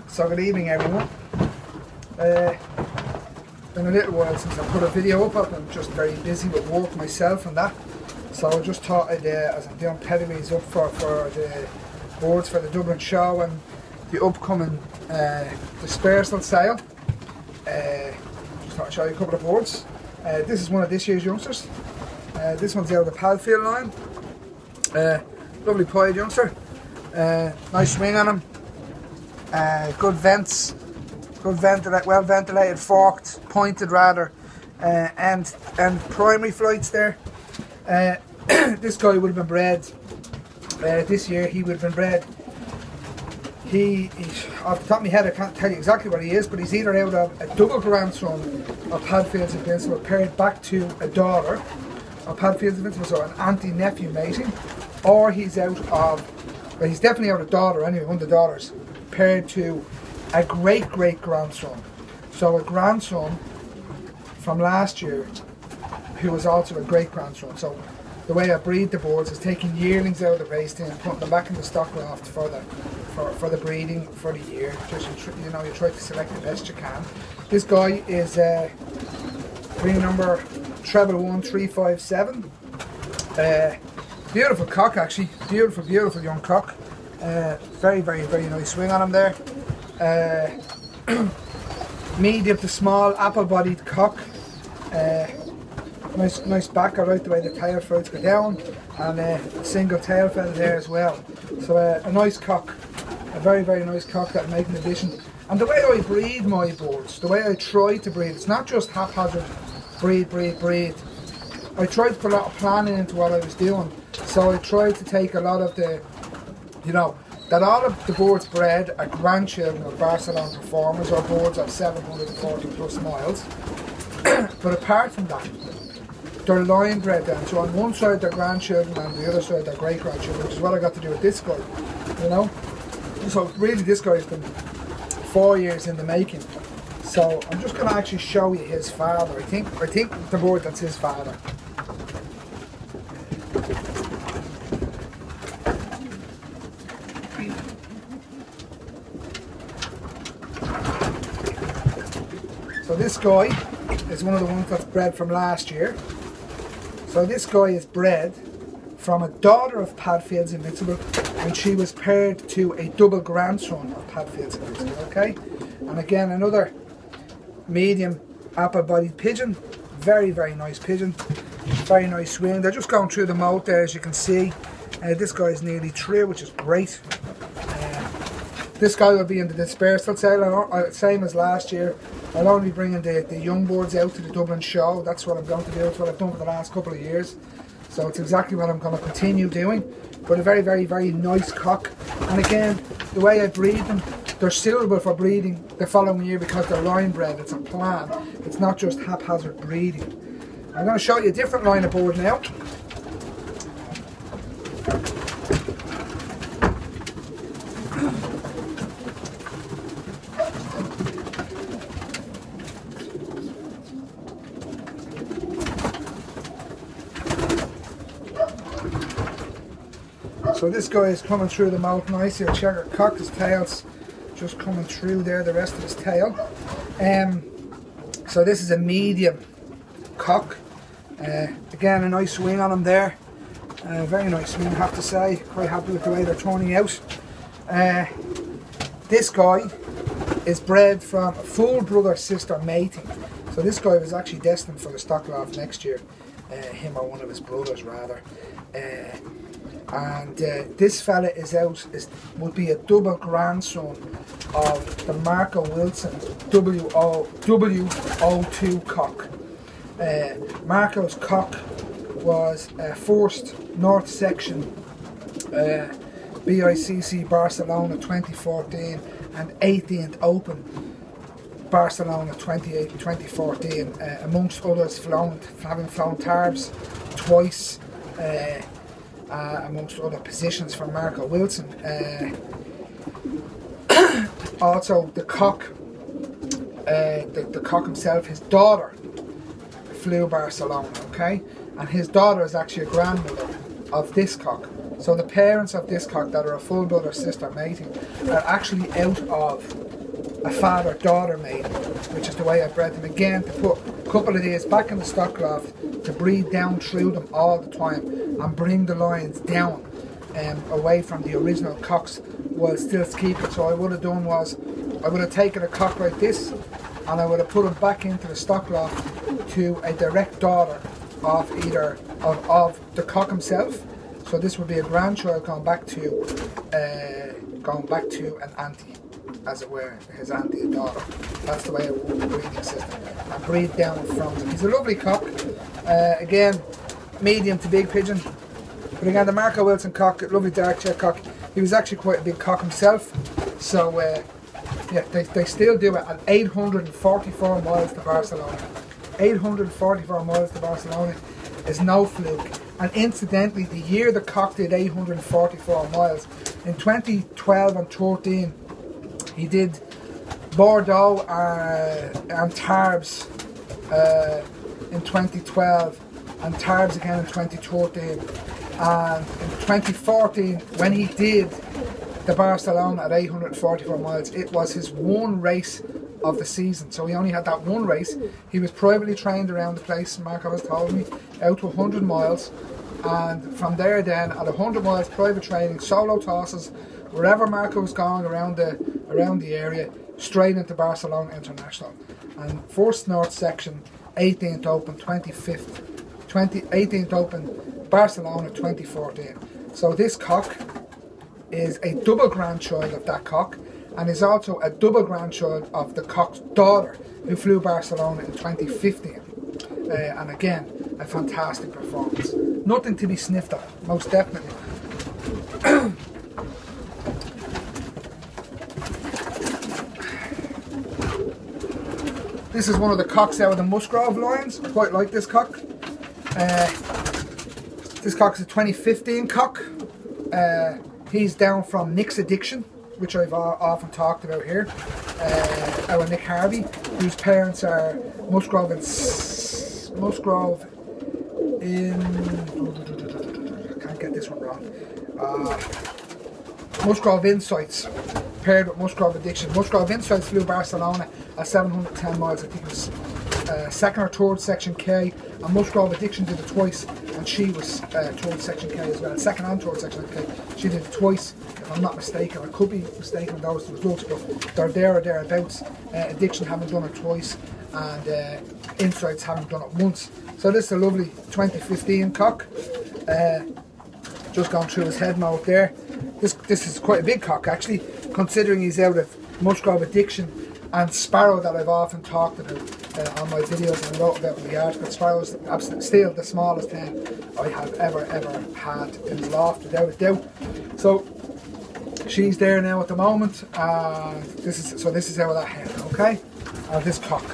So good evening everyone. Been a little while since I put a video up. I've been just very busy with work myself and that. So I just thought I'd, as I'm doing pedigrees up for the boards for the Dublin show and the upcoming dispersal sale, just thought I'd show you a couple of boards. This is one of this year's youngsters. This one's out of the Padfield line. Lovely pied youngster. Nice swing on him. Good vents. Good well ventilated, forked, pointed rather, and primary flights there. This guy would have been bred this year. He would have been bred. He off the top of my head I can't tell you exactly what he is, but he's either out of a double grandson of Padfield's Invincible paired back to a daughter of Padfield's Invincible, so an auntie-nephew mating, or he's out of, well, he's definitely out of daughter anyway, one of the daughters, paired to a great-great-grandson. So a grandson from last year who was also a great-grandson. So the way I breed the boards is taking yearlings out of the race team and putting them back in the stock loft for the breeding for the year. Just you try to select the best you can. This guy is breeding number 1357. Beautiful cock actually, beautiful young cock. Very nice swing on him there. Medium to small, apple-bodied cock. Nice backer right the way the tail flights go down, and a single tail feather there as well. So a nice cock, a very nice cock that'll make an addition. And the way I breed my boards, the way I try to breed, it's not just haphazard breed. I tried to put a lot of planning into what I was doing. So I tried to take a lot of the, that all of the boards bred are grandchildren of Barcelona performers or boards of 740 plus miles. But apart from that, they're line bred then. So on one side they're grandchildren and the other side they're great grandchildren, which is what I got to do with this guy, So really this guy's been 4 years in the making. So I'm just going to actually show you his father. I think the board that's his father. So this guy is one of the ones that's bred from last year. So this guy is bred from a daughter of Padfield's Invincible, and she was paired to a double grandson of Padfield's Invincible, okay? And again, another medium apple-bodied pigeon. Very nice pigeon. Very nice swing. They're just going through the moat there, as you can see. This guy is nearly through, which is great. This guy will be in the dispersal sale, same as last year. I'll only be bringing the young boards out to the Dublin show. That's what I'm going to do. It's what I've done for the last couple of years. So it's exactly what I'm going to continue doing. But a very nice cock. And again, the way I breed them, they're suitable for breeding the following year because they're line bred. It's a plan. It's not just haphazard breeding. I'm going to show you a different line of board now. So this guy is coming through the mouth nicely. I'll check our cock, his tail's just coming through there, the rest of his tail. So this is a medium cock. Again, a nice swing on him there. Very nice swing, I have to say. Quite happy with the way they're turning out. This guy is bred from full brother-sister mating. So this guy was actually destined for the stock loft next year. Him or one of his brothers rather. And this fella would be a double grandson of the Marco Wilson W02 cock. Marco's cock was first North Section BICC Barcelona 2014 and 18th Open Barcelona 2014, amongst others having flown Tarbs twice, amongst other positions for Marco Wilson. Also the cock, the cock himself, his daughter flew Barcelona, okay, and his daughter is actually a grandmother of this cock. So the parents of this cock that are a full brother sister mating are actually out of a father-daughter mating, which is the way I bred them. Again, to put a couple of these back in the stock loft to breed down through them all the time and bring the lines down away from the original cocks while still keeping. So what I would have done was I would have taken a cock like this and I would have put him back into the stock loft to a direct daughter of either of the cock himself. So this would be a grandchild going back to an auntie, as it were, his auntie and daughter. That's the way it would be breeding system. And breed down from them. He's a lovely cock. Again, medium to big pigeon. But again, the Marco Wilson cock, lovely dark check cock. He was actually quite a big cock himself. So yeah, they still do it at 844 miles to Barcelona. 844 miles to Barcelona is no fluke. And incidentally, the year the cock did 844 miles, in 2012 and 13, he did Bordeaux and Tarbes in 2012, and Tarbes again in 2013. And in 2014, when he did the Barcelona at 844 miles, it was his one race of the season. So he only had that one race. He was privately trained around the place, Marco has told me, out to 100 miles. And from there then, at 100 miles private training, solo tosses, wherever Marco was going around the area, straight into Barcelona International. And first North section, 18th Open, 18th Open, Barcelona 2014. So this cock is a double grandchild of that cock, and is also a double grandchild of the cock's daughter who flew Barcelona in 2015. And again, a fantastic performance. Nothing to be sniffed at, most definitely. This is one of the cocks out of the Musgrove lines. I quite like this cock. This cock is a 2015 cock. He's down from Nick's Addiction, which I've often talked about here. Our Nick Harvey, whose parents are Musgrove in I can't get this one wrong. Musgrove Insights paired with Musgrove Addiction. Musgrove Insights flew Barcelona at 710 miles. I think it was second or third section K, and Musgrove Addiction did it twice, and she was third section K as well. Second and third section K, she did it twice, if I'm not mistaken. I could be mistaken on those results, but they're there or thereabouts. Addiction haven't done it twice, and Insights haven't done it once. So this is a lovely 2015 cock. Just gone through his head mode there. This is quite a big cock actually, considering he's out of Musgrove Addiction and Sparrow that I've often talked about on my videos and wrote about in the article. Sparrow is absolutely still the smallest hen I have ever had in the loft, without a doubt. So she's there now at the moment. This is out of that hen, okay? This cock.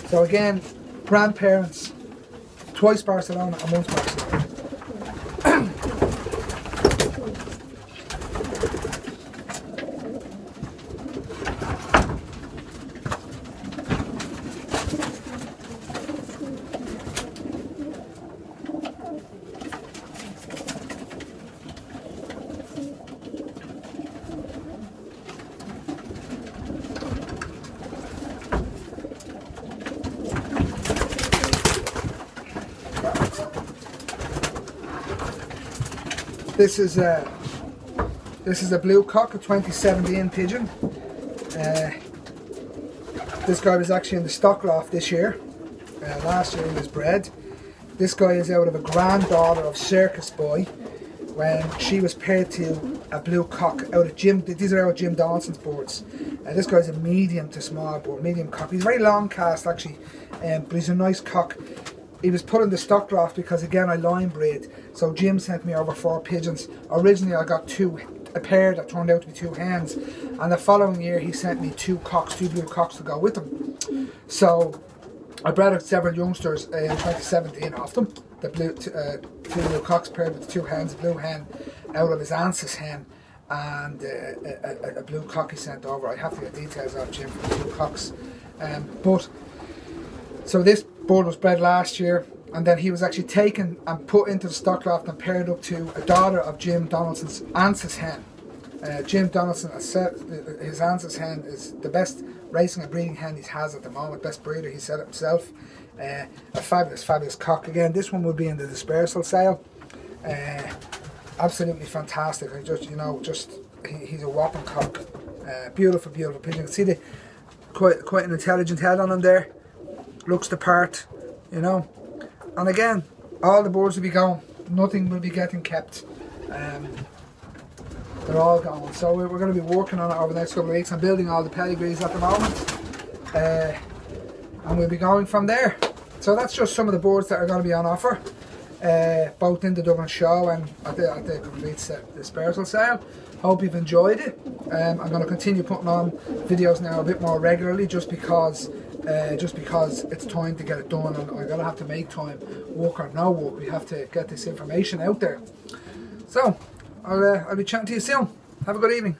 So again, grandparents, twice Barcelona and once Barcelona. This is a blue cock, a 2017 pigeon. This guy was actually in the stock loft this year. Last year he was bred. This guy is out of a granddaughter of Circus Boy when she was paired to a blue cock out of Jim. These are out of Jim Dawson's boards. This guy's a medium to small board, medium cock. He's very long cast actually, but he's a nice cock. He was put in the stock draft because again I line breed. So Jim sent me over 4 pigeons. Originally I got a pair that turned out to be 2 hens, and the following year he sent me 2 blue cocks to go with them. So I bred out several youngsters in 2017 off them. The two blue cocks paired with the 2 hens, a blue hen out of his aunt's hen, and a blue cock he sent over. I have to get details of Jim for the 2 cocks. So this bird was bred last year. And then he was actually taken and put into the stock loft and paired up to a daughter of Jim Donaldson's Ansys hen. Jim Donaldson, his Ansys hen is the best racing and breeding hen he has at the moment, best breeder, he said it himself. A fabulous cock. Again, this one will be in the dispersal sale. Absolutely fantastic. He's a whopping cock. Beautiful pigeon. You can see quite an intelligent head on him there. Looks the part, you know. And again, all the boards will be going. Nothing will be getting kept. They're all going. So we're going to be working on it over the next couple of weeks. I'm building all the pedigrees at the moment. And we'll be going from there. So that's just some of the boards that are going to be on offer. Both in the Dublin show and at the complete dispersal sale. Hope you've enjoyed it. I'm going to continue putting on videos now a bit more regularly, just because it's time to get it done, and I'm going to have to make time, work or no work. We have to get this information out there. So I'll be chatting to you soon. Have a good evening.